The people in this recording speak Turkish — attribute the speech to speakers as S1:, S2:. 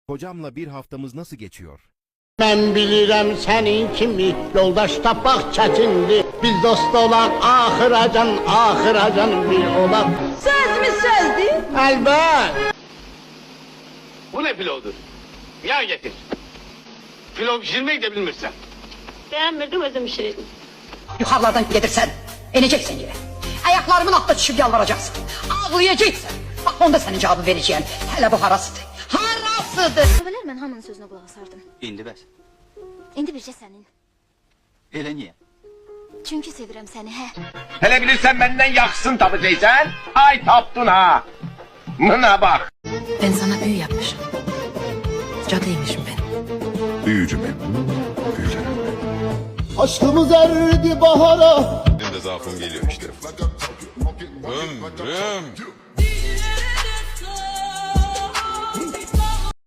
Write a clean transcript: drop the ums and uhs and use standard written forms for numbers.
S1: Kocamla bir haftamız nasıl geçiyor?
S2: Ben bilirəm sənin kimi yoldaş tapmaq çətindir. Biz dost olaq axıracan bir olaq.
S3: Söz mü sözdü?
S2: Əlbət.
S4: Bu ne pilavdır? Yağ getir. Pilav pişirmeyi de bilmirsen.
S3: Beğenmedim özüm pişireyim.
S5: Yukarılardan gelirsen ineceksin yere. Ayaklarımın altına düşüp yalvaracaksın. Ağlayacaksın. Bak onda senin cevabı vereceğim. Hele bu harasıdır. Harasıdır.
S6: Əvvəllər mən hamının sözünə qulaq asardım.
S7: İndi bəs.
S6: İndi bircə sənin.
S7: Elə niyə?
S6: Çünki sevirəm səni, hə.
S8: Hele bilirsen benden yaksın tapacaksan. Ay taptın ha. Buna bak.
S5: Ben sana büyü yapmışım. Cadıymışım ben.
S9: Büyücü ben. Büyülerim ben.
S2: Aşkımız erdi bahara.
S9: Benim de zaafım geliyor işte. Bım bım.